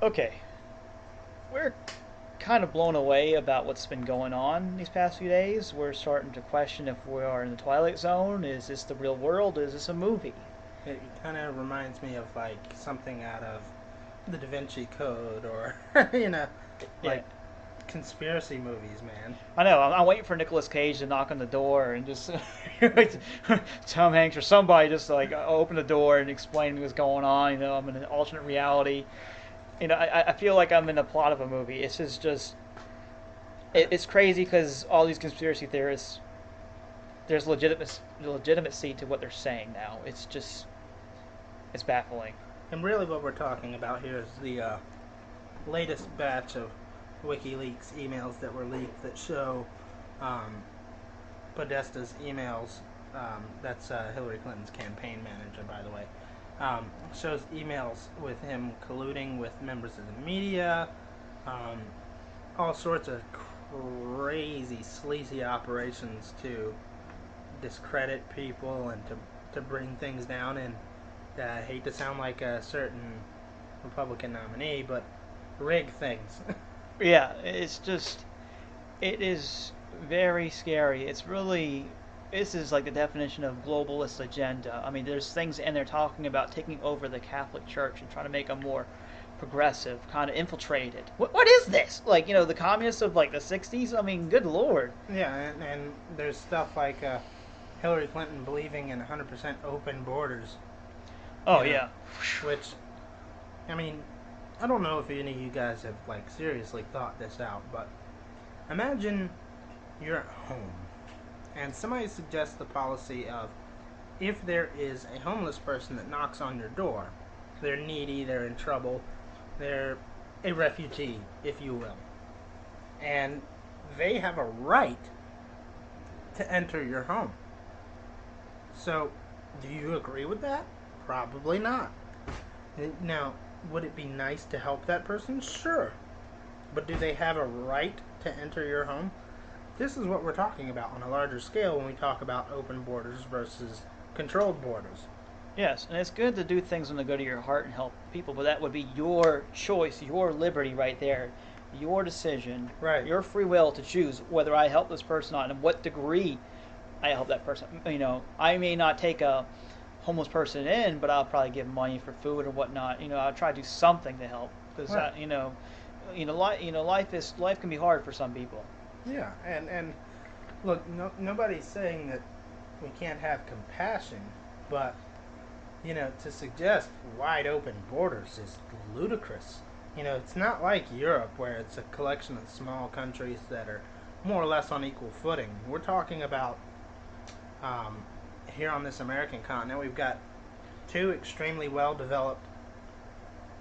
Okay, we're kind of blown away about what's been going on these past few days. We're starting to question if we are in the Twilight Zone. Is this the real world? Is this a movie? It kind of reminds me of like something out of the Da Vinci Code or Yeah, like conspiracy movies, man. I know. I'm waiting for Nicolas Cage to knock on the door and just Tom Hanks or somebody just like open the door and explain what's going on. I'm in an alternate reality. I feel like I'm in the plot of a movie. It's crazy because all these conspiracy theorists, there's legitimacy to what they're saying now. It's baffling. And really, what we're talking about here is the latest batch of WikiLeaks emails that were leaked that show um, Podesta's emails. That's Hillary Clinton's campaign manager, by the way. Shows emails with him colluding with members of the media, um, all sorts of crazy, sleazy operations to discredit people and to bring things down. And I hate to sound like a certain Republican nominee, but rig things. Yeah, it is very scary. This is like the definition of globalist agenda. I mean, there's things in there talking about taking over the Catholic Church and trying to make them more progressive, kind of infiltrated. What is this? Like, the communists of like the 60s? I mean, good lord. Yeah, and there's stuff like Hillary Clinton believing in 100% open borders, Oh, you know, yeah. which, I mean, I don't know if any of you guys have like seriously thought this out, but imagine you're at home and somebody suggests the policy of if there is a homeless person that knocks on your door, they're needy, they're in trouble, they're a refugee, if you will, and they have a right to enter your home. So, do you agree with that? Probably not. Now, would it be nice to help that person? Sure. But do they have a right to enter your home? This is what we're talking about on a larger scale when we talk about open borders versus controlled borders. Yes, and it's good to do things when they go to your heart and help people, but that would be your choice, your liberty right there, your decision, Right. your free will to choose whether I help this person or not and what degree I help that person. I may not take a homeless person in, but I'll probably give money for food or whatnot. I'll try to do something to help because Right. life can be hard for some people. Yeah, and look, nobody's saying that we can't have compassion, but to suggest wide open borders is ludicrous. It's not like Europe where it's a collection of small countries that are more or less on equal footing. We're talking about um, here on this American continent, we've got two extremely well developed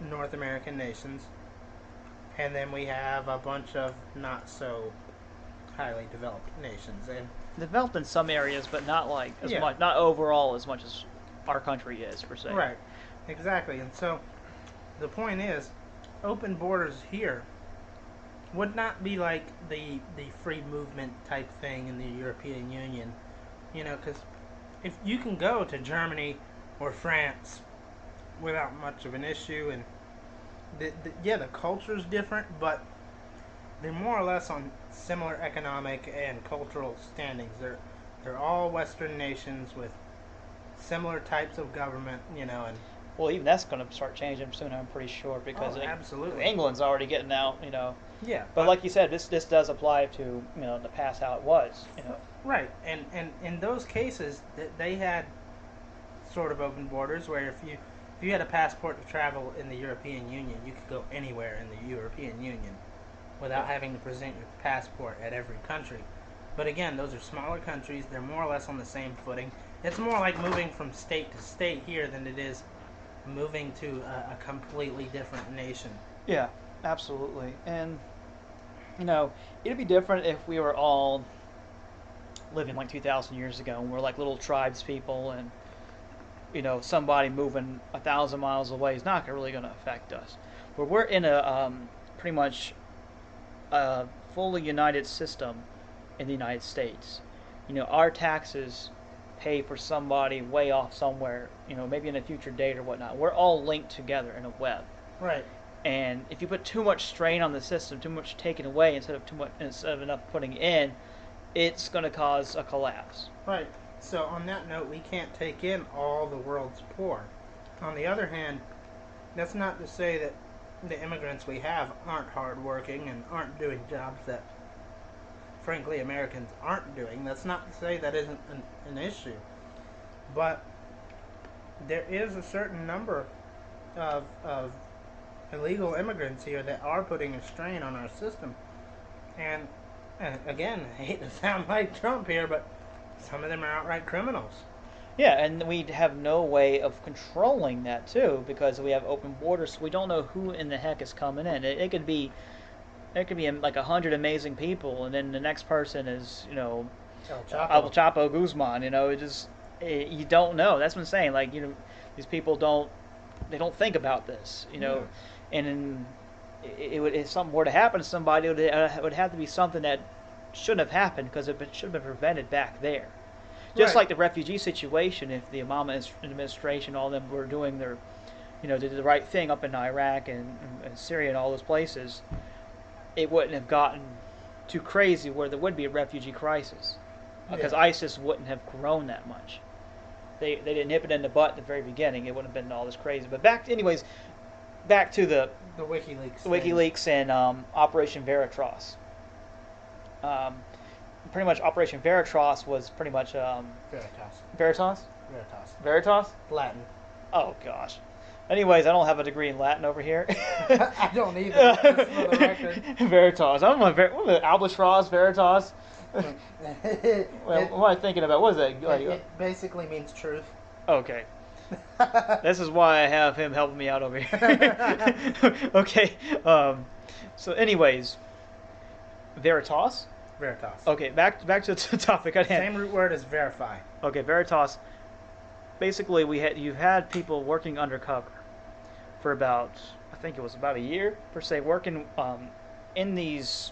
North American nations, and then we have a bunch of not so highly developed nations. And Developed in some areas, but not like as yeah, much, not overall as much as our country is per se. right, exactly. And so the point is, open borders here would not be like the free movement type thing in the European Union. Because if you can go to Germany or France without much of an issue, and the culture's different, but they're more or less on similar economic and cultural standings. They're all Western nations with similar types of government, and Well, even that's going to start changing soon, I'm pretty sure, because oh, absolutely, England's already getting out. yeah, But like you said, this does apply to the past how it was. right, and in those cases, they had sort of open borders where if you had a passport to travel in the European Union, you could go anywhere in the European Union without having to present your passport at every country. But again, those are smaller countries. They're more or less on the same footing. It's more like moving from state to state here than it is moving to a completely different nation. Yeah, absolutely. And it'd be different if we were all living like 2,000 years ago and we're like little tribes people and somebody moving 1,000 miles away is not really going to affect us. But we're in a pretty much a fully united system in the United States. Our taxes pay for somebody way off somewhere, maybe in a future date or whatnot. We're all linked together in a web. Right. And if you put too much strain on the system, too much taken away instead of enough putting in, it's going to cause a collapse. Right. So on that note, we can't take in all the world's poor. On the other hand, that's not to say that the immigrants we have aren't hardworking and aren't doing jobs that, frankly, Americans aren't doing. That's not to say that isn't an issue. But there is a certain number of illegal immigrants here that are putting a strain on our system. And again, I hate to sound like Trump here, but some of them are outright criminals. Yeah, and we have no way of controlling that too because we have open borders. So we don't know who in the heck is coming in. It could be like 100 amazing people, and then the next person is El Chapo Guzman. You don't know. That's what I'm saying. Like these people don't think about this. Yeah. And if something were to happen to somebody, it would have to be something that shouldn't have happened because it should have been prevented back there. Just Right. like the refugee situation, if the Obama administration, all of them were doing their, did the right thing up in Iraq and Syria and all those places, it wouldn't have gotten too crazy where there would be a refugee crisis. Because Yeah. ISIS wouldn't have grown that much. They didn't nip it in the butt at the very beginning. It wouldn't have been all this crazy. But back to the The WikiLeaks. WikiLeaks and Operation Veritas. Pretty much Operation Veritas was pretty much Veritas. Veritas? Veritas. Veritas? Latin. Oh gosh. Anyways, I don't have a degree in Latin over here. I don't either. Just for the record. Veritas. I don't know what Albatross, Veritas. Well, what am I thinking about? What is that? It basically means truth. Okay. This is why I have him helping me out over here. Okay. So, anyways, Veritas. Veritas. Okay, back to the topic at hand. Same root word as verify. Okay, Veritas. Basically, you've had people working undercover for about, I think it was about a year per se, working in these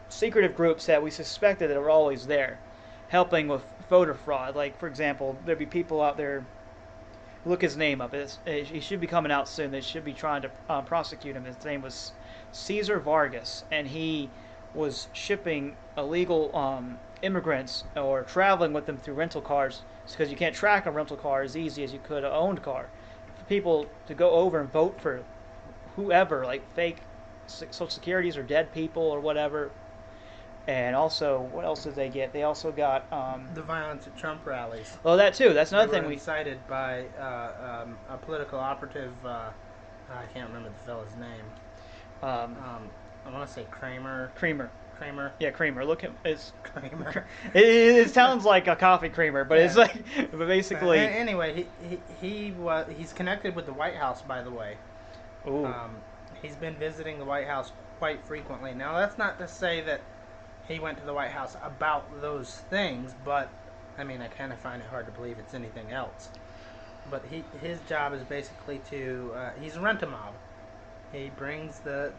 secretive groups that we suspected that were always there, helping with voter fraud. Like, for example, there'd be people out there. Look his name up. He should be coming out soon. They should be trying to prosecute him. His name was Cesar Vargas, and he was shipping illegal immigrants or traveling with them through rental cars because you can't track a rental car as easy as you could an owned car. For people to go over and vote for whoever, like fake social securities or dead people or whatever. And also, what else did they get? They also got The violence at Trump rallies. well, that too. That's another They thing were we incited by a political operative. I can't remember the fellow's name. I want to say Kramer. Creamer. Yeah, creamer. Look at it's Kramer. it sounds like a coffee creamer, but it's Yeah. like but basically. Anyway, he's connected with the White House, by the way. Ooh. He's been visiting the White House quite frequently. Now, that's not to say that he went to the White House about those things, but I mean, I kind of find it hard to believe it's anything else. But his job is basically he's a rent-a-mob. He brings the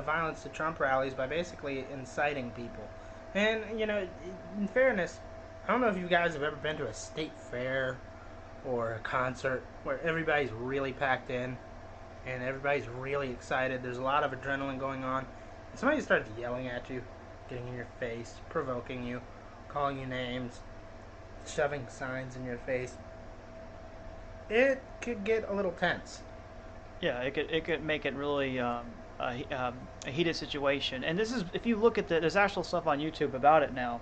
violence to Trump rallies by basically inciting people. And, in fairness, I don't know if you guys have ever been to a state fair or a concert where everybody's really packed in and everybody's really excited. There's a lot of adrenaline going on. And somebody starts yelling at you, getting in your face, provoking you, calling you names, shoving signs in your face. It could get a little tense. Yeah, it could make it really a heated situation. And this is if you look at there's actual stuff on YouTube about it now.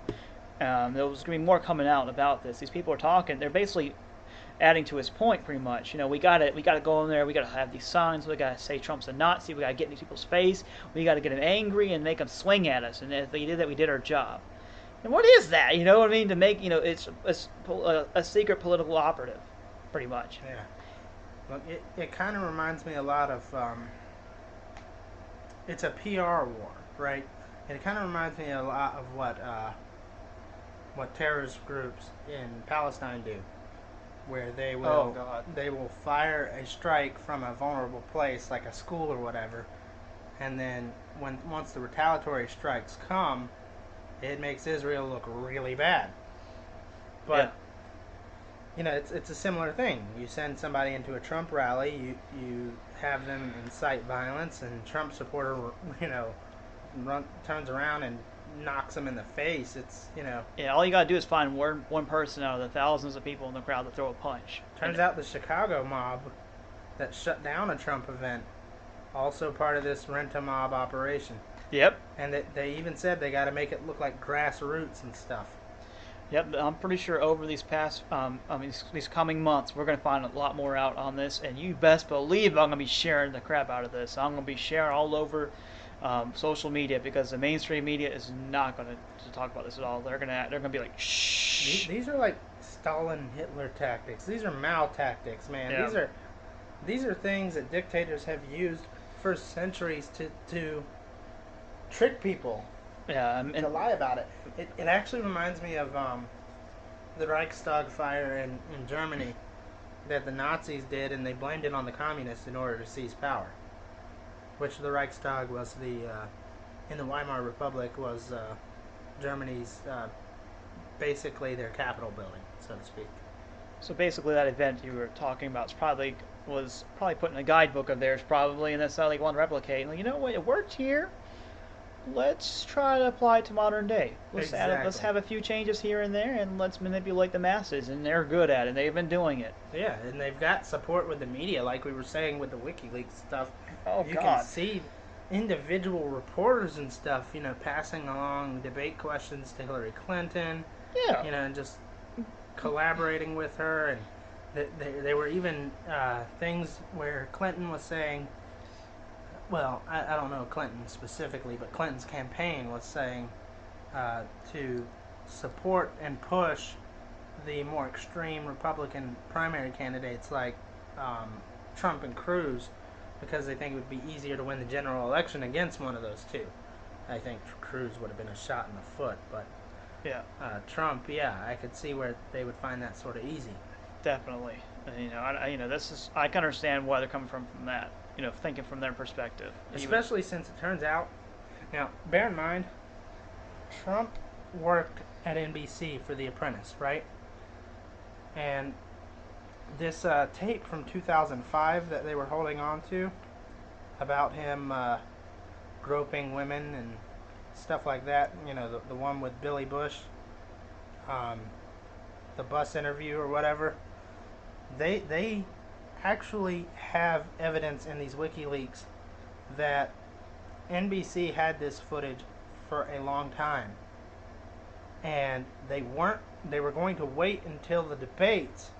There's gonna be more coming out about this. These people are talking. They're basically adding to his point, pretty much. We gotta go in there. We gotta have these signs. We gotta say Trump's a Nazi. We gotta get in these people's face. We gotta get them angry and make them swing at us. And if they did that, we did our job. And what is that? You know what I mean? To make it's a secret political operative, pretty much. Yeah. Look, it kind of reminds me a lot of it's a PR war, right? It kind of reminds me a lot of what terrorist groups in Palestine do, where they will fire a strike from a vulnerable place like a school or whatever, and then once the retaliatory strikes come, it makes Israel look really bad. But it's a similar thing. You send somebody into a Trump rally, you have them incite violence, and Trump supporter, turns around and knocks them in the face. It's. Yeah, all you gotta do is find one person out of the thousands of people in the crowd to throw a punch. Turns out the Chicago mob that shut down a Trump event also part of this rent-a-mob operation. Yep. And they even said they got to make it look like grassroots and stuff. Yep, I'm pretty sure over these past, these coming months, we're gonna find a lot more out on this, and you best believe I'm gonna be sharing the crap out of this. I'm gonna be sharing all over social media because the mainstream media is not gonna to talk about this at all. They're gonna be like, shh. These are like Stalin, Hitler tactics. These are Mao tactics, man. Yeah. These are things that dictators have used for centuries to trick people. Yeah, To lie about it. It actually reminds me of the Reichstag fire in Germany that the Nazis did, and they blamed it on the communists in order to seize power. Which the Reichstag was in the Weimar Republic was Germany's basically their capital building, so to speak. So basically, that event you were talking about was probably put in a guidebook of theirs, probably, and that's how they want to replicate. And, you know what? It worked here. Let's try to apply it to modern day. Let's have a few changes here and there, and let's manipulate the masses. And they're good at it. They've been doing it. Yeah, and they've got support with the media, like we were saying with the WikiLeaks stuff. Oh, you God. can see individual reporters and stuff, passing along debate questions to Hillary Clinton. Yeah. And just collaborating with her, and they were even things where Clinton was saying. Well, I don't know Clinton specifically, but Clinton's campaign was saying to support and push the more extreme Republican primary candidates like Trump and Cruz because they think it would be easier to win the general election against one of those two. I think Cruz would have been a shot in the foot, but Yeah. Trump, yeah, I could see where they would find that sort of easy. Definitely. And, this is I can understand why they're coming from that. Thinking from their perspective. Especially since it turns out, now, bear in mind, Trump worked at NBC for The Apprentice, right? And this tape from 2005 that they were holding on to about him groping women and stuff like that, the one with Billy Bush, the bus interview or whatever, they actually have evidence in these WikiLeaks that NBC had this footage for a long time, and they were going to wait until the debates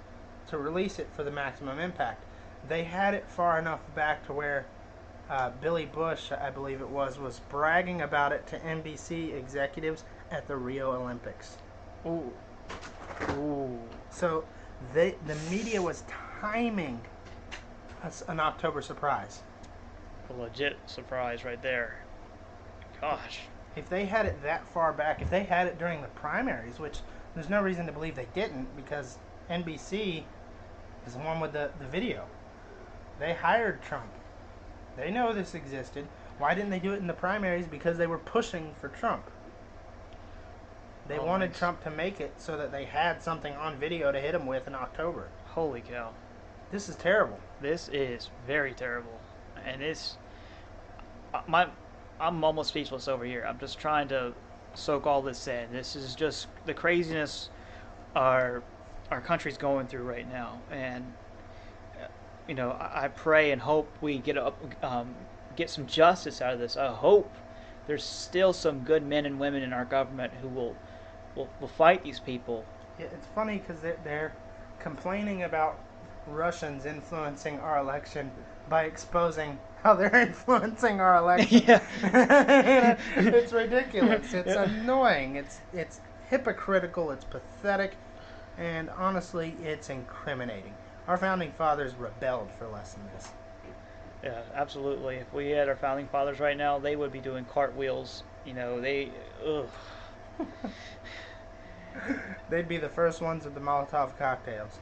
to release it for the maximum impact. They had it far enough back to where Billy Bush, I believe it was bragging about it to NBC executives at the Rio Olympics. Ooh. So the media was timing an October surprise. A legit surprise right there. Gosh. If they had it that far back, if they had it during the primaries, which there's no reason to believe they didn't, because NBC is the one with the video. They hired Trump. They know this existed. Why didn't they do it in the primaries? Because they were pushing for Trump. They wanted Trump to make it so that they had something on video to hit him with in October. Holy cow. This is terrible. This is very terrible. And I'm almost speechless over here. I'm just trying to soak all this in. This is just the craziness our country's going through right now. And I pray and hope we get some justice out of this. I hope there's still some good men and women in our government who will fight these people. Yeah, it's funny because they're complaining about Russians influencing our election by exposing how they're influencing our election. Yeah. It's ridiculous. It's annoying. It's hypocritical. It's pathetic. And honestly, it's incriminating. Our founding fathers rebelled for less than this. Yeah, absolutely. If we had our founding fathers right now, they would be doing cartwheels. They'd be the first ones with the Molotov cocktails.